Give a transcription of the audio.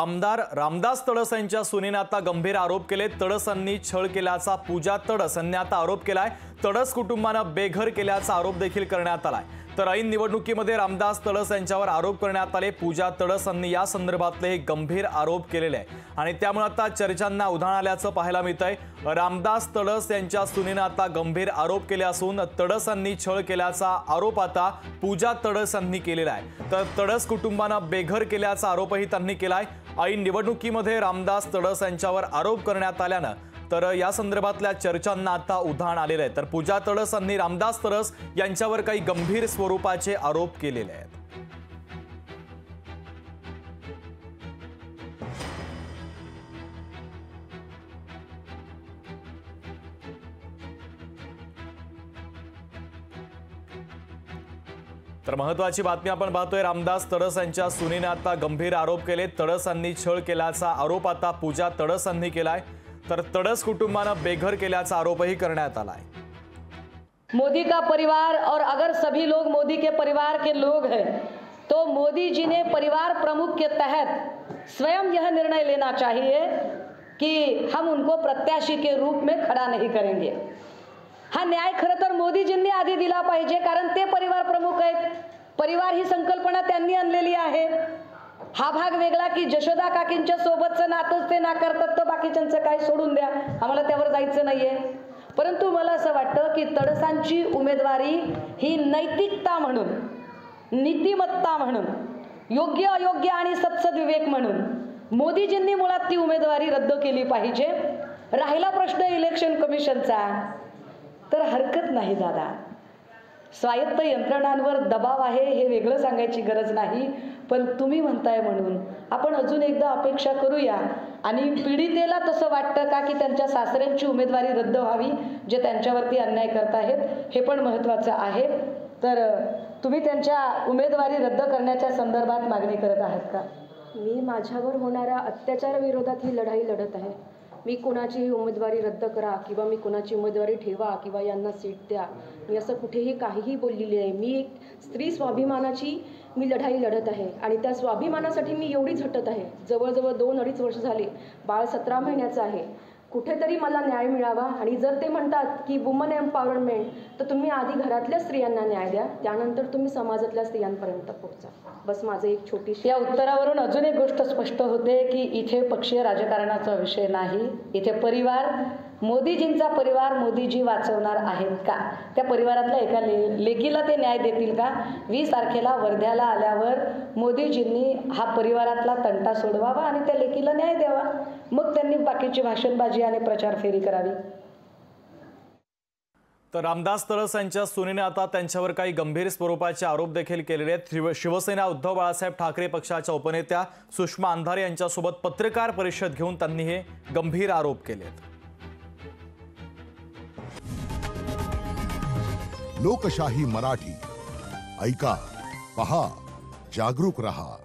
आमदार रामदास तडस यांच्या सुनेने आता गंभीर आरोप केले। तडसांनी छळ केल्याचा पूजा तडस यांनी आता आरोप केलाय। तडस कुटुंबानं बेघर केल्याचा आरोप देखील करण्यात आलाय। तर ऐन निवडणुकीमध्ये रामदास तडस यांच्यावर आरोप करण्यात आले। पूजा तडस यांनी या संदर्भातले गंभीर आरोप केलेले आहे आणि त्यामुळे आता चर्चांना उधाण आल्याचं पाहायला मिळतंय। रामदास तडस यांच्या सुनेने आता गंभीर आरोप केले असून तडसांनी छळ केल्याचा आरोप आता पूजा तडस यांनी केलेला आहे। तर तडस कुटुंबानं बेघर केल्याचा आरोपही त्यांनी केलाय। ऐन निवडणुकीमध्ये रामदास तडस यांच्यावर आरोप करण्यात आल्यानं तर या संदर्भातल्या चर्चांना आता उधाण आलेलं आहे। तर पूजा तडस यांनी रामदास तडस यांच्यावर काही गंभीर स्वरूपाचे आरोप केलेले आहेत। तर महत्त्वाची बातमी आपण पाहतोय। रामदास तडस यांच्या सुनेने आता गंभीर आरोप केले। तडस यांनी छळ केल्याचा आरोप आता पूजा तडस यांनी केलाय। तर तडस कुटुंबानं बेघर केल्याचा आरोपही करण्यात आलाय। मोदी का परिवार और अगर सभी लोग मोदी के परिवार के लोग हैं तो मोदी जी ने परिवार प्रमुख के तहत स्वयं यह निर्णय लेना चाहिए कि हम उनको प्रत्याशी के रूप में खड़ा नहीं करेंगे। हा न्याय खरं तर मोदीजींनी आधी दिला पाहिजे, कारण ते परिवार प्रमुख आहेत। परिवार ही संकल्पना त्यांनी आणलेली आहे। हा भाग वेगळा की जशोदा काकींच्या सोबतचं नातंच ते नाकारतात, तर बाकीच्यांचं काय सोडून द्या, आम्हाला त्यावर जायचं नाहीये। परंतु मला असं वाटतं की तडसांची उमेदवारी ही नैतिकता म्हणून, नीतिमत्ता म्हणून, योग्य अयोग्य आणि सत्सद विवेक म्हणून मोदीजींनी मुळात ती उमेदवारी रद्द केली पाहिजे। राहिला प्रश्न इलेक्शन कमिशनचा, तर हरकत नाही दादा, स्वायत्त यंत्रणांवर दबाव आहे हे वेगळं सांगायची गरज नाही, पण तुम्ही म्हणताय म्हणून आपण अजून एकदा अपेक्षा करूया। आणि पीडितेला तसं वाटतं का की त्यांच्या सासऱ्यांची उमेदवारी रद्द व्हावी, जे त्यांच्यावरती अन्याय करत आहेत, हे पण महत्त्वाचं आहे। तर तुम्ही त्यांच्या उमेदवारी रद्द करण्याच्या संदर्भात मागणी करत आहात का? मी माझ्यावर होणाऱ्या अत्याचाराविरोधात ही लढाई लढत आहे। मी कोणाचीही उमेदवारी रद्द करा किंवा मी कोणाची उमेदवारी ठेवा किंवा यांना सीट द्या, मी असं कुठेही काहीही बोललेली आहे। मी एक स्त्री स्वाभिमानाची मी लढाई लढत आहे आणि त्या स्वाभिमानासाठी मी एवढी झटत आहे। जवळजवळ 2-2.5 वर्ष झाली, बाळ 17 महिन्याचं आहे। कुठेतरी मला न्याय मिळावा। आणि जर ते म्हणतात की वुमन एम्पॉवरमेंट, तर तुम्ही आधी घरातल्या स्त्रियांना न्याय द्या, त्यानंतर तुम्ही समाजातल्या स्त्रियांपर्यंत पोहोचा। बस माझं एक छोटीशी या उत्तरावरून अजून एक गोष्ट स्पष्ट होते की इथे पक्षीय राजकारणाचा विषय नाही, इथे परिवार, मोदीजींचा परिवार मोदीजी वाचवणार आहेत का, त्या परिवारातल्या एका लेकीला ते न्याय देतील का? 20 तारखेला वर्ध्याला आल्यावर मोदीजींनी हा परिवारातला तंटा सोडवावा आणि त्या लेकीला न्याय द्यावा, मग त्यांनी बाकीची भाषणबाजी आणि प्रचार फेरी करावी। तर रामदास तडस यांच्या सुनेने आता त्यांच्यावर काही गंभीर स्वरूपाचे आरोप देखील केलेले आहेत। शिवसेना उद्धव बाळासाहेब ठाकरे पक्षाच्या उपनेत्या सुषमा अंधारे यांच्यासोबत पत्रकार परिषद घेऊन त्यांनी हे गंभीर आरोप केलेत। लोकशाही मराठी ऐका, पहा, जागरूक रहा।